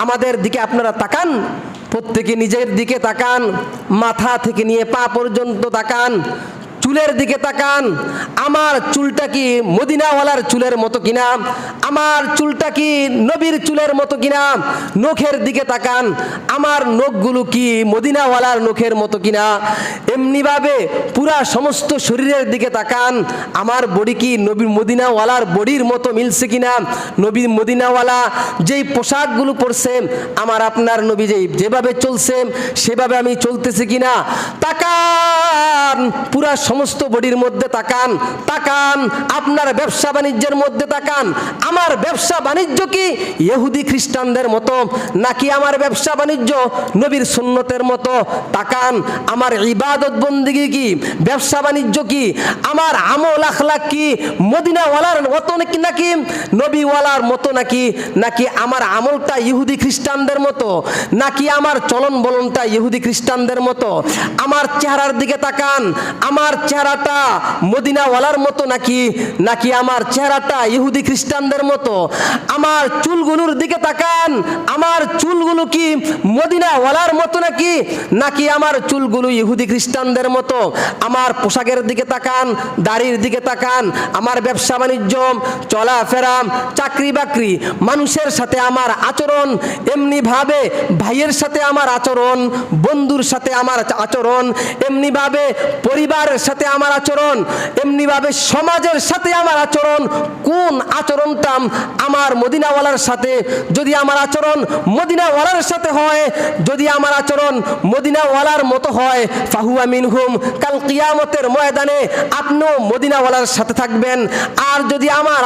আমাদের দিকে আপনারা তাকান, প্রত্যেকে নিজের দিকে তাকান, মাথা থেকে নিয়ে পা পর্যন্ত তাকান, চুলের দিকে তাকান। আমার চুলটা কি মদিনাওয়ালার চুলের মতো কিনা? আমার চুলটা কি নবীর চুলের মতো কিনা? নখের দিকে তাকান, আমার নখগুলো কি মদিনাওয়ালার নখের মতো কিনা? এমনিভাবে পুরা সমস্ত শরীরের দিকে তাকান, আমার বডি কি নবীর মদিনাওয়ালার বডির মতো মিলছে কিনা? নবীর মদিনাওয়ালা যেই পোশাকগুলো পরছে, আমার আপনার নবী যেভাবে চলছে সেভাবে আমি চলতেছি কিনা? তাকান, পুরা সমস্ত বডির মধ্যে তাকান। তাকান আপনার ব্যবসা বাণিজ্যের মধ্যে তাকান, আমার ব্যবসা বাণিজ্য কি ইহুদি খ্রিস্টানদের মতো, নাকি আমার ব্যবসা বাণিজ্য নবীর সুন্নতের মতো? তাকান আমার ইবাদত বন্দেগী কি, ব্যবসা বাণিজ্য কি, আমার আমল আখলাক কি মদিনাওয়ালার মতো নাকি নবীওয়ালার মতো, নাকি আমার আমলটা ইহুদি খ্রিস্টানদের মতো, নাকি আমার চলন বলনটা ইহুদি খ্রিস্টানদের মতো? আমার চেহারার দিকে তাকান, আমার চেহারাটা মদিনাওয়ালার মতো নাকি আমার চেহারাটা ইহুদি খ্রিস্টানদের মতো? আমার চুলগুলোর দিকে তাকান, আমার চুলগুলো কি মদিনাওয়ালার মতো নাকি আমার চুলগুলো ইহুদি খ্রিস্টানদের মতো? আমার পোশাকের দিকে তাকান, দাড়ির দিকে তাকান, আমার ব্যবসা বাণিজ্য, চলাফেরা, চাকরি বাকরি, মানুষের সাথে আমার আচরণ, এমনিভাবে ভাইয়ের সাথে আমার আচরণ, বন্ধুর সাথে আমার আচরণ, এমনিভাবে পরিবারের সাথে আমার আচরণ, এমনিভাবে সমাজের সাথে আমার আচরণ। কোন আচরণটা আমার মদিনাওয়ালার সাথে? যদি আমার আচরণ মদিনাওয়ালার সাথে হয়, যদি আমার আচরণ মদিনাওয়ালার মতো হয়, ফাহুয়া মিনহুম, কাল কিয়ামতের ময়দানে আপনিও মদিনাওয়ালার সাথে থাকবেন। আর যদি আমার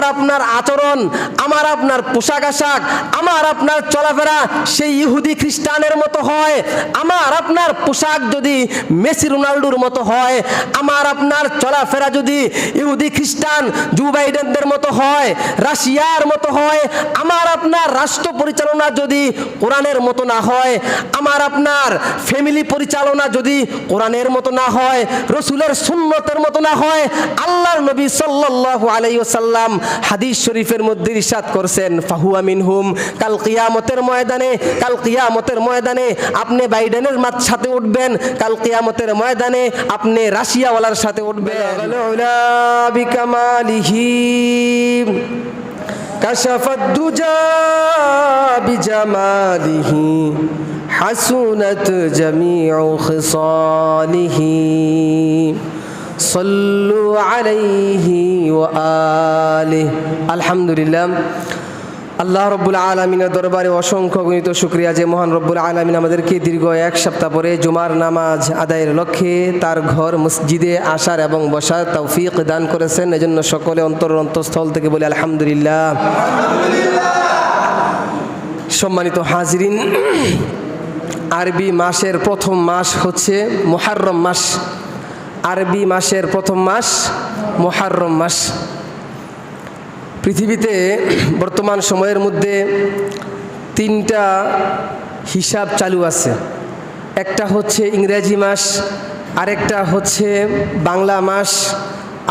আপনার আচরণ, আমার আপনার পোশাক আশাক, আমার আপনার চলাফেরা সেই ইহুদি খ্রিস্টানের মতো হয়, আমার আপনার পোশাক যদি মেসি রোনাল্ডোর মতো হয়, আমার আপনার চলাফেরা যদি ইহুদি খ্রিস্টান জো বাইডেনদের মতো হয়, রাশিয়ার মতো হয়, আমার আপনার রাষ্ট্র পরিচালনা যদি কোরআনের মতো না হয়, আমার আপনার ফ্যামিলি পরিচালনা যদি কোরআনের মতো না হয়, রসুলের সুন্নতের মতো না হয়, আল্লাহর নবী সাল্লাল্লাহু আলাইহি ওয়াসাল্লাম হাদিস শরীফের মধ্যে ইরশাদ করেছেন, ফাহুয়া মিনহুম, কাল কিয়ামতের ময়দানে আপনি বাইডেনের সাথে উঠবেন, কাল কিয়ামতের ময়দানে আপনি রাশিয়াওয়ালার সাথে উঠবেন। বিকামালিহি কাশাফাদ দুজা বিজামালিহি হাসুনাত জামিউ খিসালিহি সাল্লু আলাইহি ওয়া আলিহি। আলহামদুলিল্লাহ, আল্লাহ রব্বুল আলামিনের দরবারে অসংখ্য গণিত শুকরিয়া যে মহান রব্বুল আলামিন আমাদেরকে দীর্ঘ এক সপ্তাহ পরে জুমার নামাজ আদায়ের লক্ষ্যে তার ঘর মসজিদে আসার এবং বসার তৌফিক দান করেছেন। এজন্য সকলে অন্তঃস্থল থেকে বলি আলহামদুলিল্লাহ। সম্মানিত হাজিরিন, আরবি মাসের প্রথম মাস হচ্ছে মুহররম মাস। আরবি মাসের প্রথম মাস মুহররম মাস। পৃথিবীতে বর্তমান সময়ের মধ্যে তিনটা হিসাব চালু আছে। একটা হচ্ছে ইংরেজি মাস, আরেকটা হচ্ছে বাংলা মাস,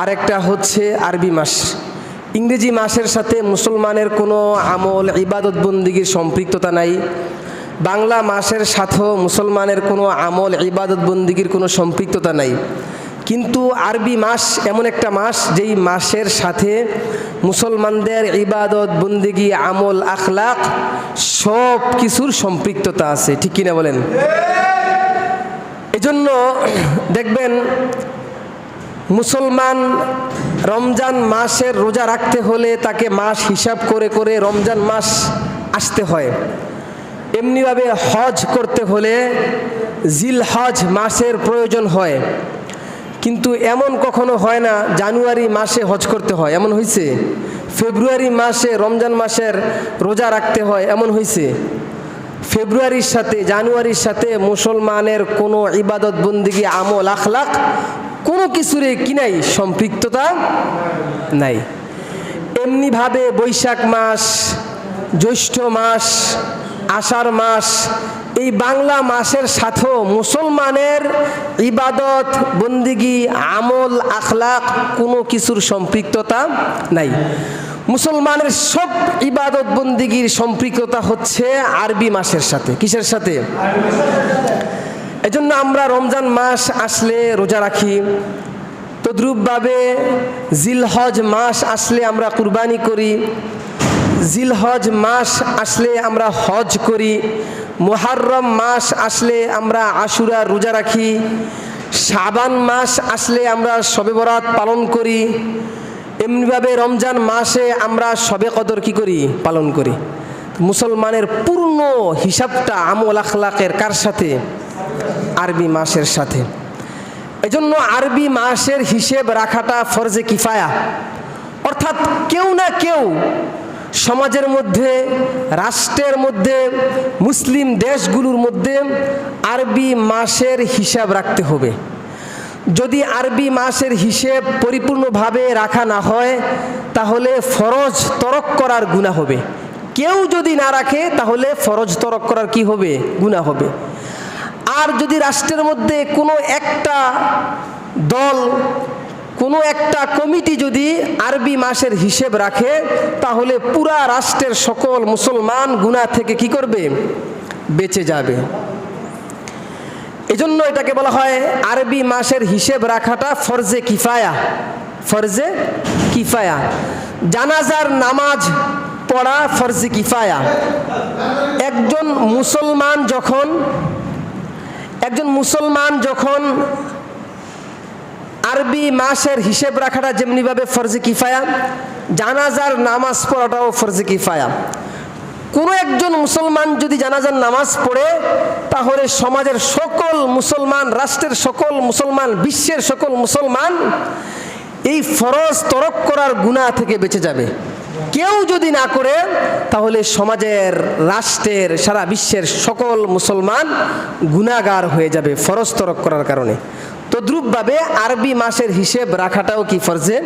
আরেকটা হচ্ছে আরবি মাস। ইংরেজি মাসের সাথে মুসলমানের কোনো আমল ইবাদত বন্দিগির সম্পৃক্ততা নাই। বাংলা মাসের সাথেও মুসলমানের কোনো আমল ইবাদত বন্দিগির কোনো সম্পৃক্ততা নাই। কিন্তু আরবি মাস এমন একটা মাস যেই মাসের সাথে মুসলমানদের ইবাদত বন্দেগী আমল আখলাক সব কিছুর সম্পৃক্ততা আছে, ঠিক কিনা বলেন? এজন্য দেখবেন মুসলমান রমজান মাসের রোজা রাখতে হলে তাকে মাস হিসাব করে করে রমজান মাস আসতে হয়। এমনিভাবে হজ করতে হলে জিলহজ মাসের প্রয়োজন হয়। কিন্তু এমন কখনো হয় না জানুয়ারি মাসে হজ করতে হয়, এমন হয়েছে? ফেব্রুয়ারি মাসে রমজান মাসের রোজা রাখতে হয়, এমন হয়েছে? ফেব্রুয়ারির সাথে জানুয়ারির সাথে মুসলমানের কোনো ইবাদত বন্দেগী আমল আখলাক কোনো কিছুরে কি নাই, সম্পৃক্ততা নাই। এমনিভাবে বৈশাখ মাস, জ্যৈষ্ঠ মাস, আষাঢ় মাস এই বাংলা মাসের সাথেও মুসলমানের ইবাদত বন্দিগি আমল আখলাক কোনো কিছুর সম্পৃক্ততা নাই। মুসলমানের সব ইবাদত বন্দিগির সম্পৃক্ততা হচ্ছে আরবি মাসের সাথে। কিসের সাথে? এজন্য আমরা রমজান মাস আসলে রোজা রাখি, তদ্রূপভাবে জিলহজ মাস আসলে আমরা কুরবানি করি, জিলহজ মাস আসলে আমরা হজ করি, মুহররম মাস আসলে আমরা আশুরা রোজা রাখি, শাবান মাস আসলে আমরা শবে বরাত পালন করি, এমনিভাবে রমজান মাসে আমরা শবে কদর কি করি? পালন করি। মুসলমানের পূর্ণ হিসাবটা আমল আখলাকের কার সাথে? আরবি মাসের সাথে। এজন্য আরবি মাসের হিসেব রাখাটা ফরজে কিফায়া, অর্থাৎ কেউ না কেউ সমাজের মধ্যে, রাষ্ট্রের মধ্যে, মুসলিম দেশগুলোর মধ্যে আরবি মাসের হিসাব রাখতে হবে। যদি আরবি মাসের হিসেব পরিপূর্ণভাবে রাখা না হয় তাহলে ফরজ তরক করার গুনাহ হবে। কেউ যদি না রাখে তাহলে ফরজ তরক করার কি হবে? গুনাহ হবে। আর যদি রাষ্ট্রের মধ্যে কোনো একটা দল, কোনো একটা কমিটি যদি আরবি মাসের হিসেব রাখে তাহলে পুরা রাষ্ট্রের সকল মুসলমান গুনাহ থেকে কি করবে? বেঁচে যাবে। এজন্য এটাকে বলা হয় আরবি মাসের হিসেব রাখাটা ফরজে কিফায়া। ফরজে কিফায়া। জানাজার নামাজ পড়া ফরজে কিফায়া। একজন মুসলমান যখন আরবি মাসের হিসেব রাখাটা যেমনিভাবে ফরজে কিফায়া, জানাজার নামাজ পড়াটাও ফরজে কিফায়া। কোনো একজন মুসলমান যদি জানাজার নামাজ পড়ে তাহলে সমাজের সকল মুসলমান, রাষ্ট্রের সকল মুসলমান, বিশ্বের সকল মুসলমান এই ফরজ তরক করার গুনাহ থেকে বেঁচে যাবে। কেউ যদি না করে তাহলে সমাজের, রাষ্ট্রের, সারা বিশ্বের সকল মুসলমান গুনাহগার হয়ে যাবে ফরজ তরক করার কারণে। তদ্রূপভাবে আরবি মাসের হিসেব রাখাটাও কি ফরজে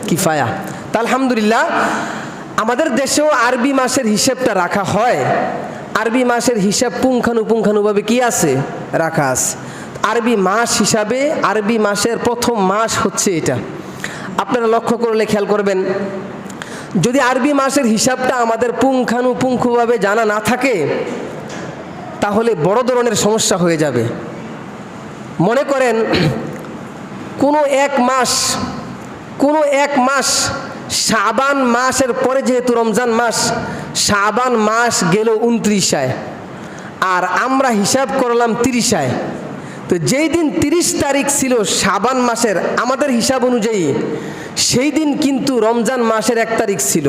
কিফায়া। তা আলহামদুলিল্লাহ আমাদের দেশেও আরবি মাসের হিসেবটা রাখা হয়। আরবি মাসের হিসাব পুঙ্খানুপুঙ্খানুভাবে কি আছে? রাখা আছে। আরবি মাস হিসাবে আরবি মাসের প্রথম মাস হচ্ছে এটা। আপনারা লক্ষ্য করলে খেয়াল করবেন, যদি আরবি মাসের হিসাবটা আমাদের পুঙ্খানুপুঙ্খভাবে জানা না থাকে তাহলে বড় ধরনের সমস্যা হয়ে যাবে। মনে করেন কোনো এক মাস শাবান মাসের পরে, যেহেতু রমজান মাস, শাবান মাস গেল 29 আর আমরা হিসাব করলাম 30। তো যেই দিন 30 তারিখ ছিল শাবান মাসের আমাদের হিসাব অনুযায়ী, সেই দিন কিন্তু রমজান মাসের 1 তারিখ ছিল।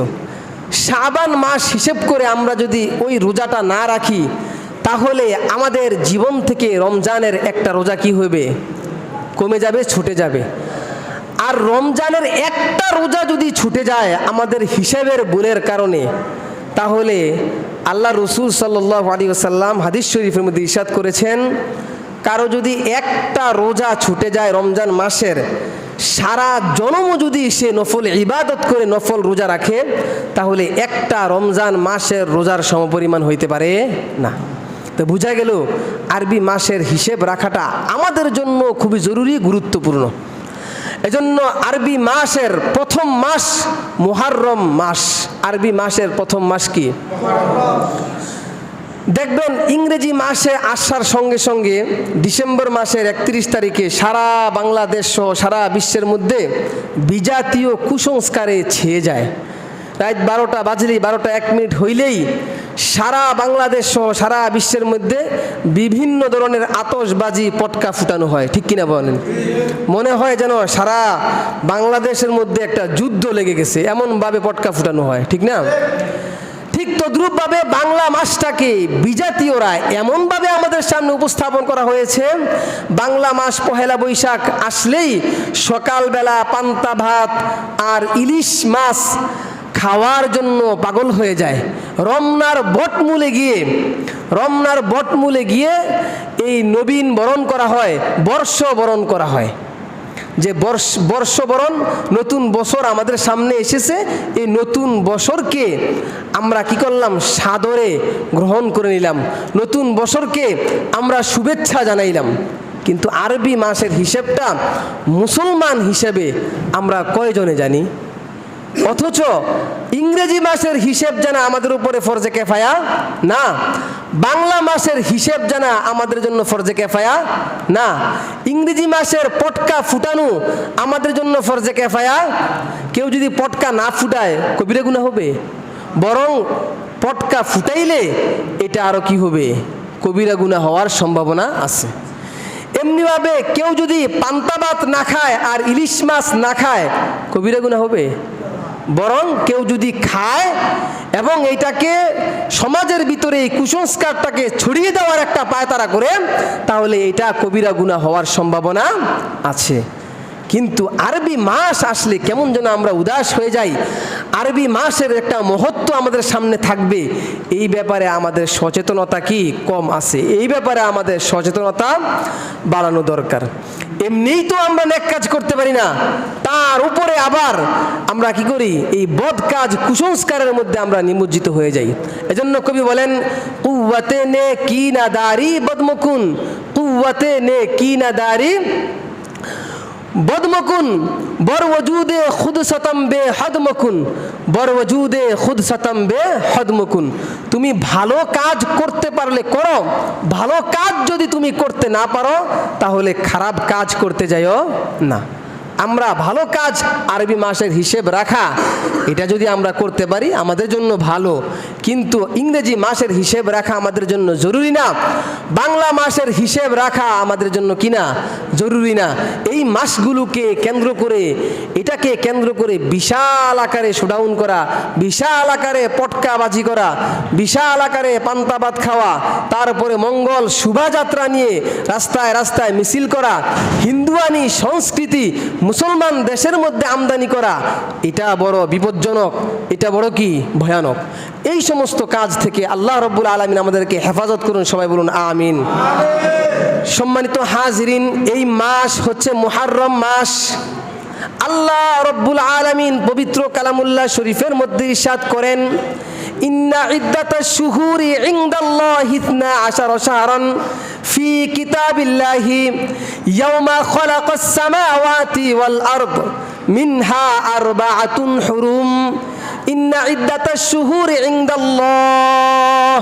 শাবান মাস হিসেব করে আমরা যদি ওই রোজাটা না রাখি তাহলে আমাদের জীবন থেকে রমজানের একটা রোজা কি হবে? কমে যাবে, ছুটে যাবে। আর রমজানের একটা রোজা যদি ছুটে যায় আমাদের হিসাবের ভুলের কারণে, তাহলে আল্লাহ রসুল সাল্লাল্লাহু আলাইহি ওয়াসাল্লাম হাদিস শরীফের মধ্যে ইরশাদ করেছেন, কারো যদি একটা রোজা ছুটে যায় রমজান মাসের, সারা জন্ম যদি সে নফল ইবাদত করে নফল রোজা রাখে তাহলে একটা রমজান মাসের রোজার সমপরিমাণ হইতে পারে না। তো বোঝা গেল আরবি মাসের হিসেব রাখাটা আমাদের জন্য খুবই জরুরি, গুরুত্বপূর্ণ। এজন্য আরবি মাসের প্রথম মাস মুহররম মাস। আরবি মাসের প্রথম মাস কি? দেখবেন ইংরেজি মাসে আসার সঙ্গে সঙ্গে ডিসেম্বর মাসের 31 তারিখে সারা বাংলাদেশ সহ সারা বিশ্বের মধ্যে বিজাতীয় কুসংস্কারে ছেয়ে যায়। রাত 12টা বাজলেই, 12টা 1 মিনিট হইলেই সারা বাংলাদেশ সহ সারা বিশ্বের মধ্যে বিভিন্ন ধরনের আতশবাজি পটকা ফুটানো হয়। ঠিক কিনা বলেন? মনে হয় যেন সারা বাংলাদেশের মধ্যে একটা যুদ্ধ লেগে গেছে, এমনভাবে পটকা ফুটানো হয়। ঠিক না? ঠিক তদ্রূপভাবে বাংলা মাসটাকে বিজাতীয়রা এমনভাবে আমাদের সামনে উপস্থাপন করা হয়েছে, বাংলা মাস পহেলা বৈশাখ আসলেই সকালবেলা পান্তা ভাত আর ইলিশ মাছ খাওয়ার জন্য পাগল হয়ে যায়। রমনার বটমূলে গিয়ে এই নবীন বরণ করা হয়, বর্ষ বরণ করা হয়। যে বর্ষবরণ নতুন বছর আমাদের সামনে এসেছে, এই নতুন বছরকে আমরা কি করলাম? সাদরে গ্রহণ করে নিলাম, নতুন বছরকে আমরা শুভেচ্ছা জানাইলাম। কিন্তু আরবি মাসের হিসেবটা মুসলমান হিসেবে আমরা কয়জনে জানি? অথচ ইংরেজি মাসের হিসেব জানা আমাদের উপরে ফরজে কিফায়া না, বাংলা মাসের হিসেব জানা আমাদের জন্য ফরজে কিফায়া না, ইংরেজি মাসের পটকা ফুটানো আমাদের জন্য ফরজে কিফায়া। কেউ যদি পটকা না ফুটায় কবিরা গুনাহ হবে, বরং পটকা ফুটাইলে এটা আরো কি হবে? কবিরা গুনাহ হওয়ার সম্ভাবনা আছে। এমনিভাবে কেউ যদি পান্তা ভাত না খায় আর ইলিশ মাছ না খায় কবিরা গুনাহ হবে, বরং কেউ যদি খায় এবং এইটাকে সমাজের ভিতরে এই কুসংস্কারটাকে ছড়িয়ে দেওয়ার একটা পায়তারা করে, তাহলে এটা কবিরা গুনাহ হওয়ার সম্ভাবনা আছে। কিন্তু আরবি মাস আসলে কেমন যেন আমরা উদাস হয়ে যাই। আরবি মাসের একটা মহত্ব আমাদের সামনে থাকবে, এই ব্যাপারে আমাদের সচেতনতা কি কম আছে? এই ব্যাপারে আমাদের সচেতনতা বাড়ানো দরকার। এমনিই তো আমরা নেক কাজ করতে পারি না, তার উপরে আবার আমরা কি করি? এই বদ কাজ কুসংস্কারের মধ্যে আমরা নিমজ্জিত হয়ে যাই। এজন্য কবি বলেন, কুওয়াতে নে কি না দারি বদমকুন, কুওয়াতে নে কি না দারি বদমকুন, বর ওজুদে খুদ সতম বে হদমকুন, বর ওজুদে খুদ সতম বে হদমকুন। তুমি ভালো কাজ করতে পারলে করো, ভালো কাজ যদি তুমি করতে না পারো তাহলে খারাপ কাজ করতে যাইও না। আমরা ভালো কাজ আরবি মাসের হিসেব রাখা, এটা যদি আমরা করতে পারি আমাদের জন্য ভালো, কিন্তু ইংরেজি মাসের হিসেব রাখা আমাদের জন্য জরুরি না, বাংলা মাসের হিসেব রাখা আমাদের জন্য কি না? জরুরি না। এই মাসগুলোকে কেন্দ্র করে, এটাকে কেন্দ্র করে বিশাল আকারে শোডাউন করা, বিশাল আকারে পটকাবাজি করা, বিশাল আকারে পান্তা ভাত খাওয়া, তারপরে মঙ্গল শোভাযাত্রা নিয়ে রাস্তায় রাস্তায় মিছিল করা, হিন্দুয়ানি সংস্কৃতি মুসলমান দেশের মধ্যে আমদানি করা, এটা বড় বিপজ্জনক, এটা বড় কি ভয়ানক। এই সমস্ত কাজ থেকে আল্লাহ রাব্বুল আলামিন আমাদেরকে হেফাজত করুন, সবাই বলুন আমিন। সম্মানিত হাজিরিন, এই মাস হচ্ছে মুহররম মাস। আল্লাহ রাব্বুল আলামিন পবিত্র কালামুল্লাহ শরীফের মধ্যে ইরশাদ করেন, ইন্না ইদ্দাতাশ শুহুরি ইনদাল্লাহি 12 শাহরান ফি কিতাবিল্লাহি ইয়াওমা খালাকাস সামাওয়াতি ওয়াল আরদ মিনহা আরবাআতুন হুরুম ইন্না ইদ্দাতাশ শুহুরি ইনদাল্লাহ।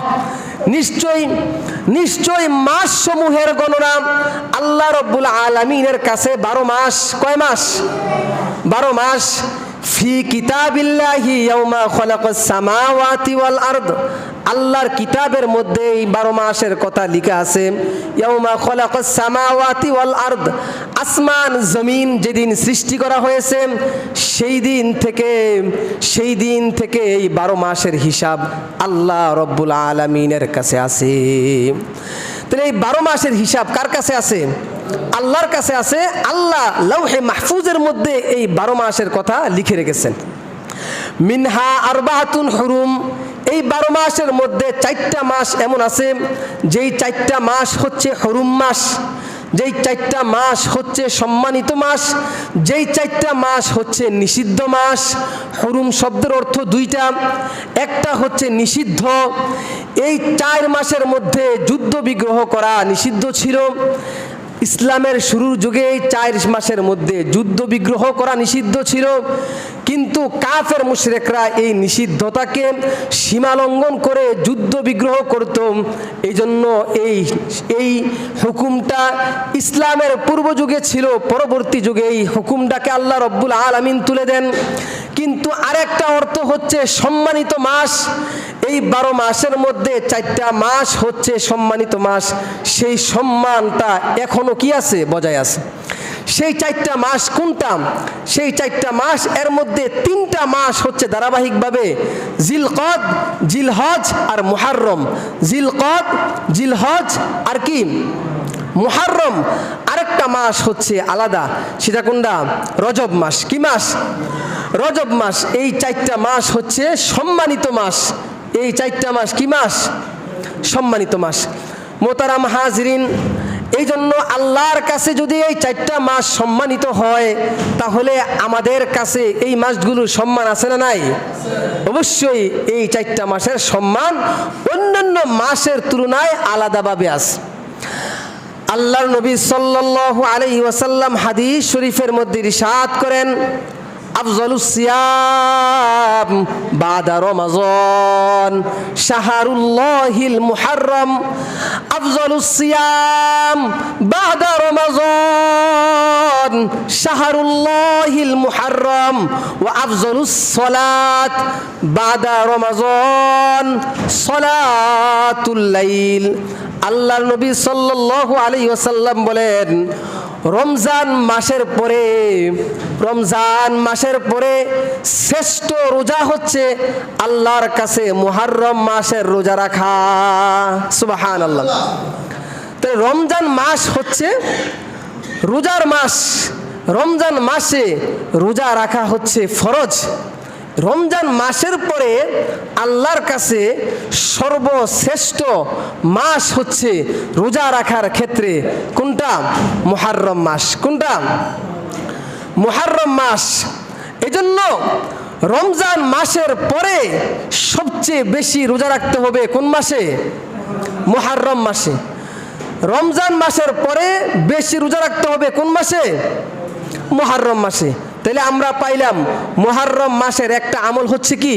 নিশ্চয় মাস সমূহের গণনা আল্লাহ রাব্বুল আলামিনের কাছে 12 মাস। কয় মাস? 12 মাস। ফি কিতাবিল্লাহি ইয়াওমা খালাকাস সামাওয়াতি ওয়াল আরদ, আল্লাহর কিতাবের মধ্যে এই 12 মাসের কথা লেখা আছে। ইয়াওমা খালাকাস সামাওয়াতি ওয়াল আরদ, আসমান জমিন যেদিন সৃষ্টি করা হয়েছে সেই দিন থেকে এই 12 মাসের হিসাব আল্লাহ রাব্বুল আলামিনের কাছে আছে। তাহলে এই 12 মাসের হিসাব কার কাছে আছে? আল্লাহর কাছে আছে। আল্লাহ লাউহে মাহফুজের মধ্যে এই 12 মাসের কথা লিখে রেখেছেন। মিনহা আরবাআতুন হুরুম, এই 12 মাসের মধ্যে 4টা মাস এমন আছে যেই 4টা মাস হচ্ছে হুরুম মাস, যেই 4টা মাস হচ্ছে সম্মানিত মাস, যেই 4টা মাস হচ্ছে নিষিদ্ধ মাস। হুরুম শব্দের অর্থ 2টা, একটা হচ্ছে নিষিদ্ধ। এই 4 মাসের মধ্যে যুদ্ধ বিগ্রহ করা নিষিদ্ধ ছিল। ইসলামের শুরুর যুগে এই 4 মাসের মধ্যে যুদ্ধ বিগ্রহ করা নিষিদ্ধ ছিল, কিন্তু কাফের মুশরিকরা এই নিষিদ্ধতাকে সীমা লঙ্ঘন করে যুদ্ধ বিগ্রহ করত। এই জন্য এই হুকুমটা ইসলামের পূর্ব যুগে ছিল, পরবর্তী যুগে এই হুকুমটাকে আল্লাহ রাব্বুল আলামিন তুলে দেন। কিন্তু আরেকটা অর্থ হচ্ছে সম্মানিত মাস। এই 12 মাসের মধ্যে 4টা মাস হচ্ছে সম্মানিত মাস, সেই সম্মানটা এখনো কি আছে? বজায় আছে। সেই 4টা মাস কোনটা? সেই 4টা মাস এর মধ্যে 3টা মাস হচ্ছে ধারাবাহিকভাবে জিলকদ, জিলহজ আর মুহররম। জিলকদ, জিলহজ আর কি? মুহররম। আরেকটা মাস হচ্ছে আলাদা, সেটা কোনটা? রজব মাস। কি মাস? রজব মাস। এই 4টা মাস হচ্ছে সম্মানিত মাস। এই 4টা মাস কি মাস? সম্মানিত মাস। মোহতারাম হাজরিন, এই জন্য আল্লাহর কাছে যদি এই 4টা মাস সম্মানিত হয়, তাহলে আমাদের কাছে এই মাসগুলোর সম্মান আছে না নাই? অবশ্যই এই 4টা মাসের সম্মান অন্যান্য মাসের তুলনায় আলাদাভাবে আছে। আল্লাহর নবী সাল্লাল্লাহু আলাইহি ওয়াসাল্লাম হাদিস শরীফের মধ্যে ইরশাদ করেন, আফজালুস সিয়াম বাদা রমাজান শাহরুল্লাহিল মুহাররম। আফজালুস সিয়াম বাদা রমাজান শাহরুল্লাহিল মুহাররম ওয়া আফজালুস সালাত বাদা রমাজান সালাতুল লাইল। আল্লাহর নবী সাল্লাল্লাহু আলাইহি ওয়াসাল্লাম বলেন, রমজান মাসের পরে শ্রেষ্ঠ রোজা হচ্ছে আল্লাহর কাছে মুহররম মাসের রোজা রাখা। সুবহানাল্লাহ। তাই রমজান মাস হচ্ছে রোজার মাস। রমজান মাসে রোজা রাখা হচ্ছে ফরজ। রমজান মাসের পরে আল্লাহর কাছে সর্বশ্রেষ্ঠ মাস হচ্ছে রোজা রাখার ক্ষেত্রে কোনটা? মুহররম মাস। কোনটা? মুহররম মাস। এজন্য রমজান মাসের পরে সবচেয়ে বেশি রোজা রাখতে হবে কোন মাসে? মুহররম মাসে। রমজান মাসের পরে বেশি রোজা রাখতে হবে কোন মাসে? মুহররম মাসে। তাহলে আমরা পাইলাম মুহররম মাসের একটা আমল হচ্ছে কি?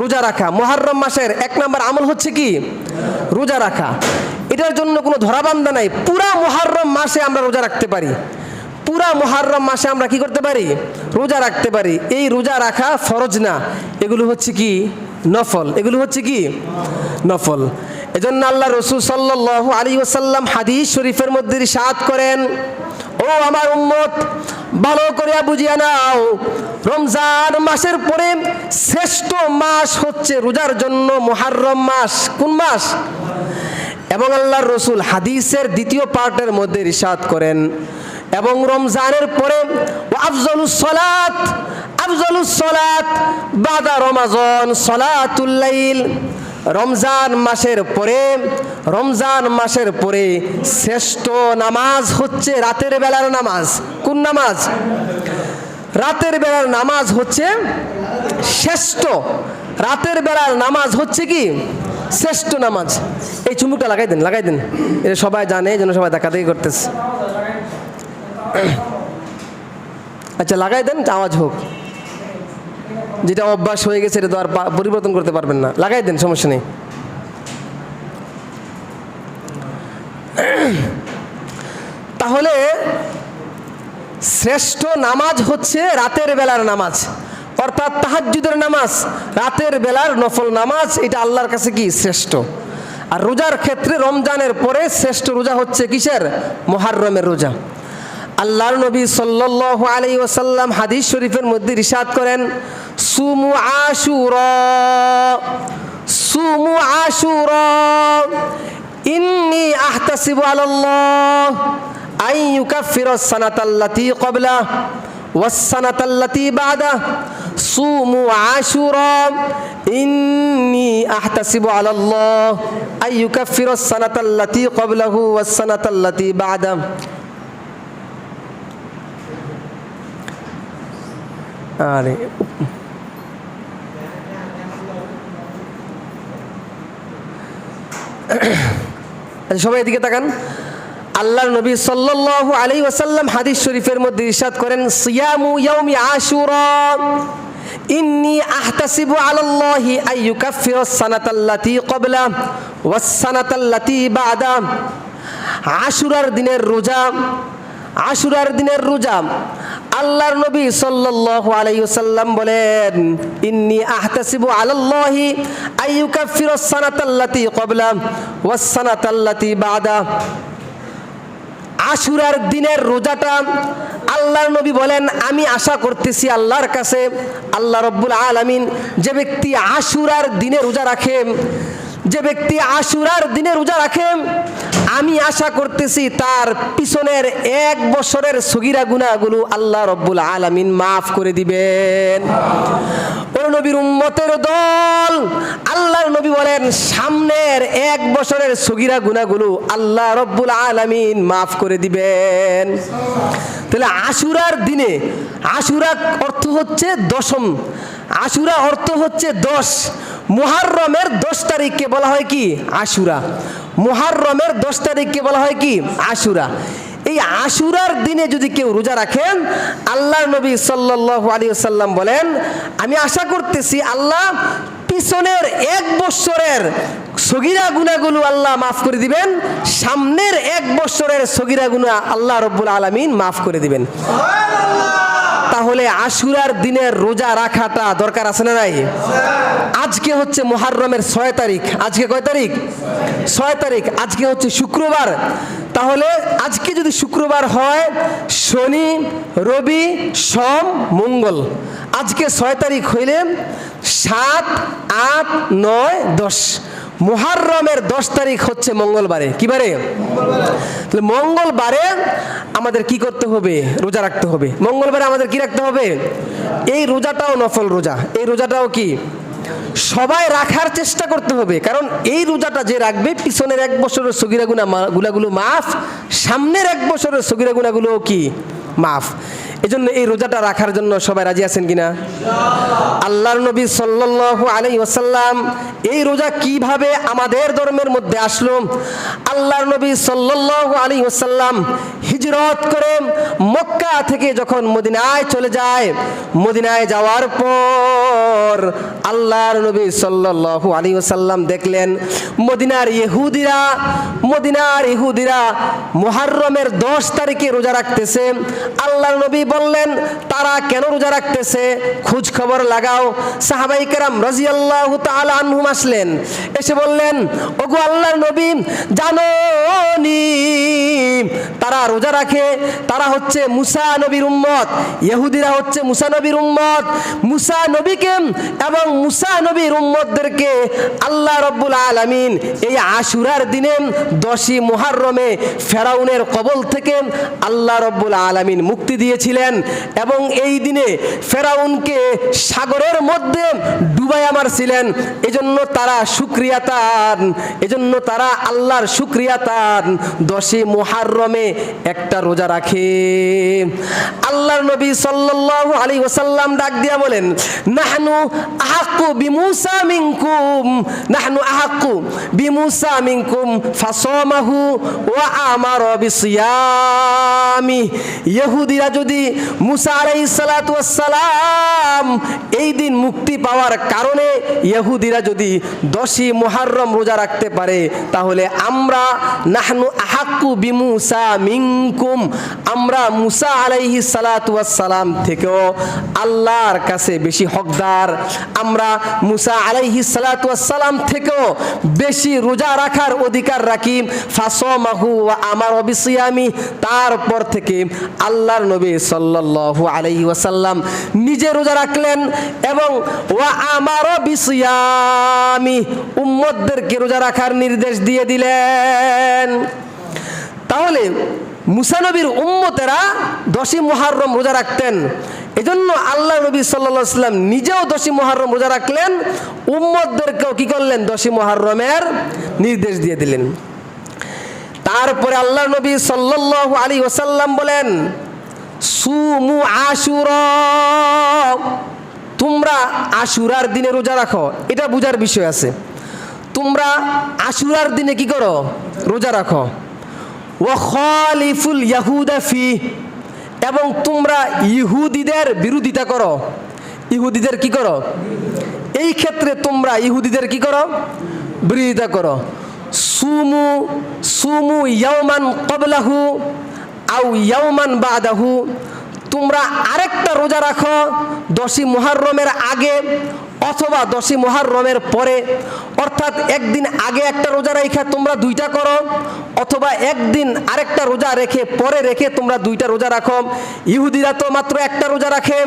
রোজা রাখা। মুহররম মাসের 1 নম্বর আমল হচ্ছে কি? রোজা রাখা। এটার জন্য কোনো ধরাবান্ধা নাই। পুরা মুহররম মাসে আমরা রোজা রাখতে পারি। পুরা মুহররম মাসে আমরা কি করতে পারি? রোজা রাখতে পারি। এই রোজা রাখা ফরজ না, এগুলো হচ্ছে কি? নফল। এগুলো হচ্ছে কি? নফল। এজন্য আল্লাহ রাসূল সাল্লাল্লাহু আলাইহি ওয়াসাল্লাম হাদিস শরীফের মধ্যে ইরশাদ করেন, ও আমার উম্মত, ভালো করে বুঝিয়ে নাও, রমজান মাসের পরে শ্রেষ্ঠ মাস হচ্ছে রোজার জন্য মুহররম মাস। কোন মাস? এবং আল্লাহর রাসূল হাদিসের দ্বিতীয় পার্টের মধ্যে ইরশাদ করেন, এবং রমজানের পরে আফজালুস সালাত বাদা রমাজান সালাতুল লাইল। রমজান মাসের পরে শ্রেষ্ঠ নামাজ হচ্ছে রাতের বেলার নামাজ। কোন নামাজ? রাতের বেলার নামাজ হচ্ছে শ্রেষ্ঠ। রাতের বেলার নামাজ হচ্ছে কি? শ্রেষ্ঠ নামাজ। এই চুমুকটা লাগাই দেন। এটা সবাই জানে, যেন সবাই দেখাদেখি করতেছে। আচ্ছা, লাগাই দেন, আওয়াজ হোক। যেটা অভ্যাস হয়ে গেছে এটা তো আর পরিবর্তন করতে পারবেন না। লাগাই দেন, সমস্যা নেই। তাহলে শ্রেষ্ঠ নামাজ হচ্ছে রাতের বেলার নামাজ, অর্থাৎ তাহাজ্জুদের নামাজ, রাতের বেলার নফল নামাজ। এটা আল্লাহর কাছে কি? শ্রেষ্ঠ। আর রোজার ক্ষেত্রে রমজানের পরে শ্রেষ্ঠ রোজা হচ্ছে কিসের? মুহররমের রোজা। আল্লাহর নবী সাল্লাল্লাহু আলাইহি ওয়াসাল্লাম হাদিস শরীফের মধ্যে ইরশাদ করেন, সুমু আশুরা ইন্নী আহতাসিবু আলাল্লাহ আন ইউকাফিরাস সানাতাল্লাতী ক্বাবলা ওয়াস সানাতাল্লাতী বাদা। সুমু আশুরা ইন্নী আহতাসিবু আলাল্লাহ আন ইউকাফিরাস সানাতাল্লাতী ক্বাবলাহু ওয়াস সানাতাল্লাতী বাদা। আরে সবাই এদিকে তাকান। আল্লাহর নবী সাল্লাল্লাহু আলাইহি ওয়াসাল্লাম হাদিস শরীফের মধ্যে ইরশাদ করেন, সিয়ামু ইয়াউমি আশুরা ইন্নী আহতাসিবু আলাল্লাহি আন ইউকাফিরাস সানাতাল্লাতী ক্বাবলা ওয়াস সানাতাল্লাতী বাদা। আশুরার দিনের রোজা আল্লাহর নবী সাল্লাল্লাহু আলাইহি ওয়াসাল্লাম বলেন, ইন্নী আহতাসিবু আলাল্লাহি আন ইউকাফিরাস সানাতাল্লাতী ক্বাবলা ওয়াস সানাতাল্লাতী বাদা। আশুরার দিনের রোজাটা আল্লাহর নবী বলেন, আমি আশা করতেছি আল্লাহর কাছে, আল্লাহ রব্বুল আলামিন যে ব্যক্তি আশুরার দিনে রোজা রাখে যে ব্যক্তি আশুরার দিনে রোজা রাখে, আমি আশা করতেছি তার পিছনের 1 বছরের সগীরা গুনাহগুলো আল্লাহ রব্বুল আলামিন মাফ করে দিবেন। ও নবীর উম্মতের দল, আল্লাহর নবী বলেন সামনের 1 বছরের সগীরা গুনাহগুলো আল্লাহ রব্বুল আলামিন মাফ করে দিবেন। তাহলে আশুরার দিনে, আশুরা অর্থ হচ্ছে দশম, আশুরা অর্থ হচ্ছে 10। মুহররমের 10 তারিখকে বলা হয় কি? আশুরা। মুহররমের 10 তারিখকে বলা হয় কি? আশুরা। এই আশুরার দিনে যদি কেউ রোজা রাখেন, আল্লাহর নবী সাল্লাল্লাহু আলাইহি ওয়াসাল্লাম বলেন আমি আশা করতেছি আল্লাহ পিছনের 1 বছরের সগীরা গুনাহগুলো আল্লাহ মাফ করে দিবেন, সামনের 1 বছরের সগীরা গুনাহ আল্লাহ রব্বুল আলামিন মাফ করে দিবেন। তাহলে আশুরার দিনের রোজা রাখাটা দরকার আছে না নাই? আজকে হচ্ছে মুহররমের 6 তারিখ। আজকে কয় তারিখ? 6 তারিখ। আজকে হচ্ছে শুক্রবার। তাহলে আজকে যদি শুক্রবার হয়, শনি, রবি, সোম, মঙ্গল, আজকে 6 তারিখ হইলে 7, 8, 9, 10, মুহররমের 10 তারিখ হচ্ছে মঙ্গলবারে। কি বারে? তাহলে মঙ্গলবারে আমাদের কি করতে হবে? রোজা রাখতে হবে। মঙ্গলবারে আমাদের কি রাখতে হবে? এই রোজাটাও নফল রোজা, এই রোজাটাও কি সবাই রাখার চেষ্টা করতে হবে। কারণ এই রোজাটা যে রাখবে পিছনের 1 বছরের সগীরা গুনাহগুলো মাফ, সামনের 1 বছরের সগীরা গুনাহগুলো কি মাফ। এজন্য এই রোজাটা রাখার জন্য সবাই রাজি আছেন কিনা? আল্লাহর নবী সাল্লাল্লাহু আলাইহি ওয়াসাল্লাম এই রোজা কিভাবে আমাদের ধর্মের মধ্যে আসলো? আল্লাহর নবী সাল্লাল্লাহু আলাইহি ওয়াসাল্লাম হিজরত করে মক্কা থেকে যখন মদিনায় চলে যায়, মদিনায় যাওয়ার পর আল্লাহর নবী সাল্লাল্লাহু আলাইহি ওয়াসাল্লাম দেখলেন মদিনার ইহুদিরা মুহররমের 10 তারিখে রোজা রাখতেছে। আল্লাহর নবী বললেন তারা কেন রোজা রাখতেছে খোঁজ খবর লাগাও। সাহাবায়ে কেরাম রাদিয়াল্লাহু তাআলা আনহুম আসলেন, এসে বললেন ওগো আল্লাহর নবী জানোনি তারা রোজা রাখে, তারা হচ্ছে মুসা নবীর উম্মত, ইহুদিরা হচ্ছে মুসা নবীর উম্মত। মুসা নবীকে এবং মুসা নবীর উম্মতদেরকে আল্লাহ রব্বুল আলামিন এই আশুরার দিনে 10ই মুহররমে ফেরাউনের কবল থেকে আল্লাহ রব্বুল আলামিন মুক্তি দিয়েছিলেন এবং এই দিনে ফেরাউনকে সাগরের মধ্যে ডুবাইয়া মারছিলেন। এজন্য তারা শুকরিয়াতান, এজন্য তারা আল্লাহর শুকরিয়াতান 10ই মুহররমে একটা রোজা রাখে। আল্লাহর নবী সাল্লাল্লাহু আলাইহি ওয়াসাল্লাম ডাক দিয়া বলেন নাহনু আহাক্কু বিমুসা মিনকুম, নাহনু আহাক্কু বিমুসা মিনকুম ফাসামাহু ওয়া আমারা বিসিয়ামি। ইহুদিরা যদি মুসা আলাইহিস সালাতু ওয়াস সালাম এই দিন মুক্তি পাওয়ার কারণে ইহুদিরা যদি 10ই মুহররম রোজা রাখতে পারে, তাহলে আমরা নাহনু আহাক্কু বিমুসা মিনকুম, আমরা মুসা আলাইহিস সালাতু ওয়াস সালাম থেকেও আল্লাহর কাছে বেশি হকদার, আমরা মুসা আলাইহিস সালাতু ওয়াস সালাম থেকেও বেশি রোজা রাখার অধিকার রাখি। ফাসামাহু ওয়া আমারা বিসিয়ামি, তারপর থেকে আল্লাহর নবী সাল্লাল্লাহু আলাইহি ওয়াসাল্লাম নিজে রোজা রাখলেন এবং ওয়া আমারা বিসিয়ামি উম্মতদেরকে রোজা রাখার নির্দেশ দিয়ে দিলেন। তাহলে মুসা নবীর উম্মতেরা 10ই মুহররম রোজা রাখতেন, এজন্য আল্লাহ নবী সাল্লাল্লাহু আলাইহি ওয়াসাল্লাম নিজেও 10ই মুহররম রোজা রাখলেন, উম্মতদেরকেও কি করলেন 10ই মুহররমের নির্দেশ দিয়ে দিলেন। তারপরে আল্লাহ নবী সাল্লাল্লাহু আলাইহি ওয়াসাল্লাম বলেন সুমু আশুরা, তোমরা আশুরার দিনে রোজা রাখো। এটা বুঝার বিষয় আছে, তোমরা আশুরার দিনে কি করো? রোজা রাখো। ওয়া খালিফুল ইয়াহুদা ফি, এবং তোমরা ইহুদিদের বিরোধিতা করো। ইহুদিদের কি করো? এই ক্ষেত্রে তোমরা ইহুদিদের কি করো? বিরোধিতা করো। সুমু ইয়াওমান ক্বাবলাহু আও ইয়াওমান বাদাহু, তোমরা আরেকটা রোজা রাখো 10ই মুহররমের আগে অথবা 10ই মুহররমের পরে, অর্থাৎ একদিন আগে একটা রোজা রেখে তোমরা 2টা করো, অথবা একদিন আরেকটা রোজা রেখে পরে রেখে তোমরা 2টা রোজা রাখো। ইহুদিরা তো মাত্র একটা রোজা রাখে,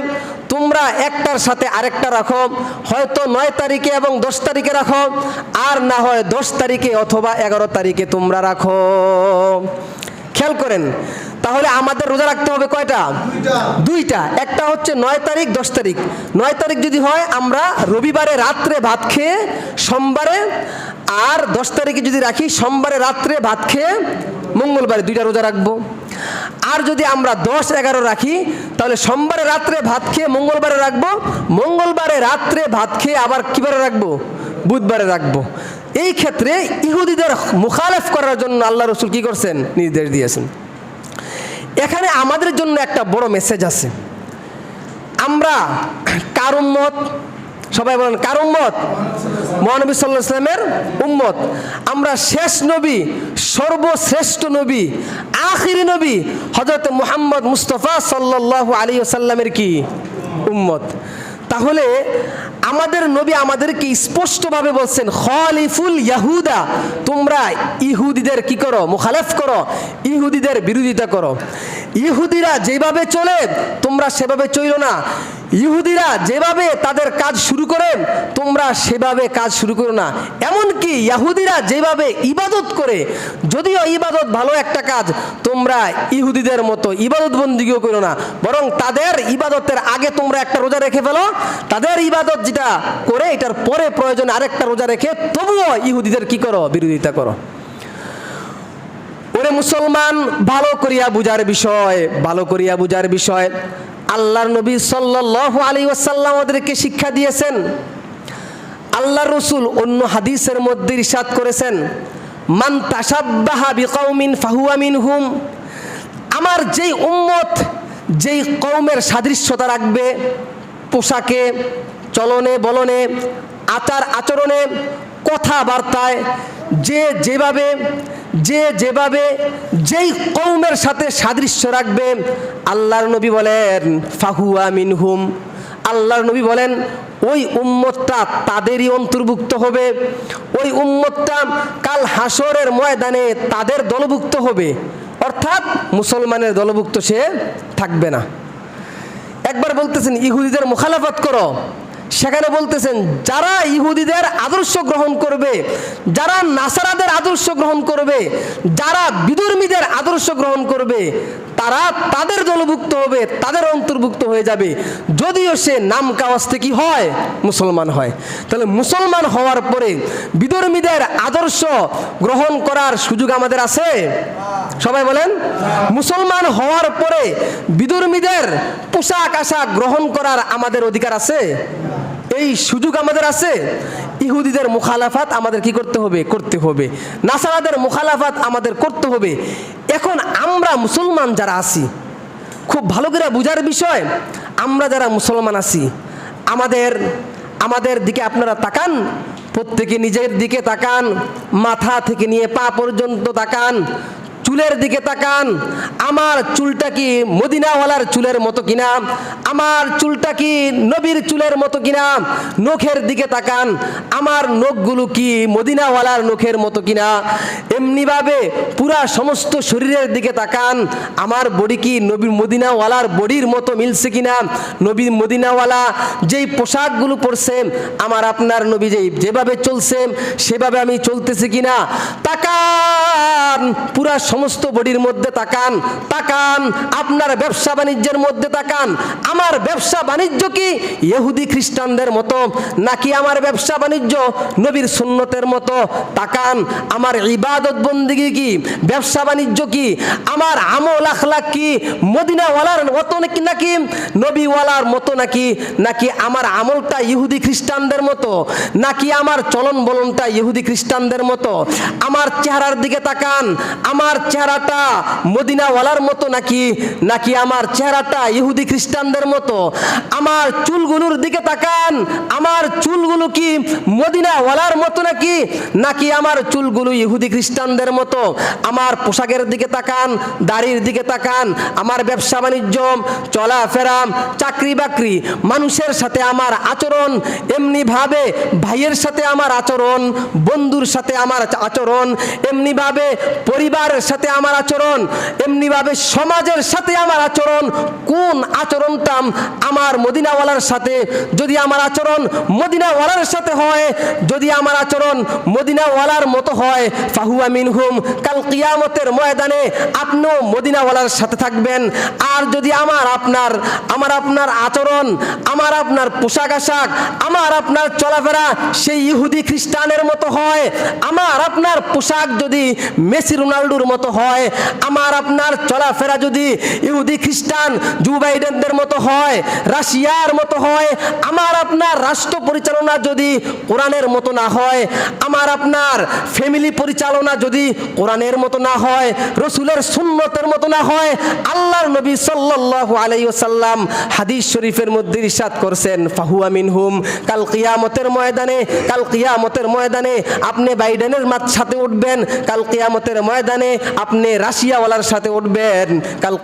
তোমরা একটার সাথে আরেকটা রাখো, হয়তো 9 তারিখে এবং 10 তারিখে রাখো, আর না হয় 10 তারিখে অথবা 11 তারিখে তোমরা রাখো। খেয়াল করেন, তাহলে আমাদের রোজা রাখতে হবে কয়টা? দুইটা। একটা হচ্ছে 9 তারিখ 10 তারিখ। 9 তারিখ যদি হয় আমরা রবিবারে রাত্রে ভাত খেয়ে সোমবারে, আর 10 তারিখে যদি রাখি সোমবারে রাত্রে ভাত খেয়ে মঙ্গলবারে, দুইটা রোজা রাখবো। আর যদি আমরা 10-11 রাখি তাহলে সোমবারে রাত্রে ভাত খেয়ে মঙ্গলবারে রাখবো, মঙ্গলবারে রাত্রে ভাত খেয়ে আবার কিবারে রাখবো? বুধবারে রাখবো। এই ক্ষেত্রে ইহুদিদের মুখালেফ করার জন্য আল্লাহ রসুল কি করছেন? নির্দেশ দিয়েছেন। এখানে আমাদের জন্য একটা বড় মেসেজ আছে। আমরা কার উম্মত? সবাই বলেন কার উম্মত? মহানবী সাল্লাল্লাহু আলাইহি ওয়াসাল্লামের উম্মত। আমরা শেষ নবী, সর্বশ্রেষ্ঠ নবী, আখিরি নবী হযরত মুহাম্মদ মুস্তাফা সাল্লাল্লাহু আলাইহি ওয়াসাল্লামের কি উম্মত। তাহলে আমাদের নবী আমাদেরকে স্পষ্টভাবে বলছেন, খলিফুল ইয়াহুদা, তোমরা ইহুদিদের কি করো? মুখালেফ করো, ইহুদিদের বিরোধিতা করো। ইহুদিরা যেভাবে চলে তোমরা সেভাবে চলো না। ইহুদিরা যেভাবে তাদের কাজ শুরু করে তোমরা সেভাবে কাজ শুরু করো না। এমনকি ইহুদিরা যেভাবে ইবাদত করে, যদিও ইবাদত ভালো একটা কাজ, তোমরা ইহুদিদের মতো ইবাদত বন্দিগিও করো না, বরং তাদের ইবাদতের আগে তোমরা একটা রোজা রেখে ফেলো। তাদের ইবাদত যেটা করে এটার পরে প্রয়োজনে আরেকটা রোজা রেখে তবুও ইহুদিদের কি করো? বিরোধিতা করো। ওরে মুসলমান, ভালো করিয়া বুঝার বিষয়, ভালো করিয়া বুঝার বিষয়। আল্লাহর নবী সাল্লাল্লাহু আলাইহি ওয়াসাল্লাম আমাদেরকে শিক্ষা দিয়েছেন। আল্লাহর রাসূল অন্য হাদিসের মধ্যে ইরশাদ করেছেন, মান তাশাব্বাহা বিকওমিন ফাহুয়া মিনহুম। আমার যেই উম্মত যেই কওমের সাদৃশ্যতা রাখবে, পোশাকে, চলনে বলনে, আচার আচরণে, কথাবার্তায়, যে যেভাবে যেই কওমের সাথে সাদৃশ্য রাখবে, আল্লাহর নবী বলেন ফাহুয়া মিনহুম। আল্লাহর নবী বলেন ওই উম্মতটা তাদেরই অন্তর্ভুক্ত হবে। ওই উম্মতটা কাল হাসরের ময়দানে তাদের দলভুক্ত হবে, অর্থাৎ মুসলমানের দলভুক্ত সে থাকবে না। একবার বলতেছেন ইহুদিদের মুখালাফত করো, সেখানে বলতেছেন যারা ইহুদিদের আদর্শ গ্রহণ করবে, যারা নাসারাদের আদর্শ গ্রহণ করবে, যারা বিধর্মীদের আদর্শ গ্রহণ করবে, তারা তাদের দলভুক্ত হবে, তাদের অন্তর্ভুক্ত হয়ে যাবে, যদিও সে নাম কাওয়াজতে কি হয়? মুসলমান হয়। তাহলে মুসলমান হওয়ার পরে বিধর্মীদের আদর্শ গ্রহণ করার সুযোগ আমাদের আছে? সবাই বলেন। মুসলমান হওয়ার পরে বিধর্মীদের পোশাক আশাক গ্রহণ করার আমাদের অধিকার আছে? এই সুযোগ আমাদের আছে? ইহুদিদের মুখালাফাত আমাদের কি করতে হবে? করতে হবে। নাসারাদের মুখালাফাত আমাদের করতে হবে। এখন আমরা মুসলমান যারা আছি, খুব ভালো করে বুঝার বিষয়, আমরা যারা মুসলমান আছি, আমাদের দিকে আপনারা তাকান, প্রত্যেকে নিজের দিকে তাকান, মাথা থেকে নিয়ে পা পর্যন্ত তাকান, চুলের দিকে তাকান। আমার চুলটা কি মদিনাওয়ালার চুলের মতো কিনা? আমার চুলটা কি নবীর চুলের মতো কিনা? নখের দিকে তাকান, আমার নখগুলো কি মদিনাওয়ালার নখের মতো কিনা? এমনিভাবে পুরা সমস্ত শরীরের দিকে তাকান, আমার বডি কি নবীর মদিনাওয়ালার বডির মতো মিলছে কিনা? নবীর মদিনাওয়ালা যেই পোশাকগুলো পরছে, আমার আপনার নবী যেভাবে চলছে সেভাবে আমি চলতেছি কিনা? তাকান, পুরা সমস্ত বডির মধ্যে তাকান। আপনার ব্যবসা বাণিজ্যের মধ্যে তাকান, আমার ব্যবসা বাণিজ্য কি ইহুদি খ্রিস্টানদের মতো, নাকি আমার ব্যবসা বাণিজ্য নবীর সুন্নতের মতো? তাকান, আমার ইবাদত বন্দেগী কি, ব্যবসা বাণিজ্য কি, আমার আমল আখলাক কি মদিনাওয়ালার মতো নাকি নবীওয়ালার মতো, নাকি আমার আমলটা ইহুদি খ্রিস্টানদের মতো, নাকি আমার চলন বলনটা ইহুদি খ্রিস্টানদের মতো? আমার চেহারার দিকে তাকান, আমার চেহারাটা মদিনাওয়ালার মতো নাকি আমার চেহারাটা ইহুদি খ্রিস্টানদের মতো? আমার চুলগুলোর দিকে তাকান, আমার চুলগুলো কি মদিনাওয়ালার মতো নাকি আমার চুলগুলো ইহুদি খ্রিস্টানদের মতো? আমার পোশাকের দিকে তাকান, দাড়ির দিকে তাকান, আমার ব্যবসা বাণিজ্য, চলাফেরা, চাকরি বাকরি, মানুষের সাথে আমার আচরণ, এমনিভাবে ভাইয়ের সাথে আমার আচরণ, বন্ধুর সাথে আমার আচরণ, এমনিভাবে পরিবারের সাথে আমার আচরণ, এমনিভাবে সমাজের সাথে আমার আচরণ, কোন আচরণটা আমার মদিনাওয়ালার সাথে, যদি আমার আচরণ মদিনাওয়ালার সাথে হয়, যদি আমার আচরণ মদিনাওয়ালার মতো হয়, ফাহুয়া মিনহুম, কাল কিয়ামতের ময়দানে আপনিও মদিনাওয়ালার সাথে থাকবেন। আর যদি আমার আপনার আচরণ, আমার আপনার পোশাক আশাক, আমার আপনার চলাফেরা সেই ইহুদি খ্রিস্টানের মতো হয়, আমার আপনার পোশাক যদি মেসি রোনাল্ডোর মতো হয়, আমার আপনার চলাফেরা যদি ইহুদি খ্রিস্টান জো বাইডেনদের মতো হয়, রাশিয়ার মতো হয়, আমার আপনার রাষ্ট্র পরিচালনা যদি কোরআনের মতো না হয়, আমার আপনার ফ্যামিলি পরিচালনা যদি কোরআনের মতো না হয়, রসুলের সুন্নতের মতো না হয়, আল্লাহর নবী সাল্লাল্লাহু আলাইহি ওয়াসাল্লাম হাদিস শরীফের মধ্যে ইরশাদ করছেন, ফাহুয়া মিনহুম, কাল কিয়ামতের ময়দানে আপনি বাইডেনের সাথে উঠবেন, কাল কিয়ামতের ময়দানে আপনি রাশিয়াওয়ালার সাথে উঠবেন, কাল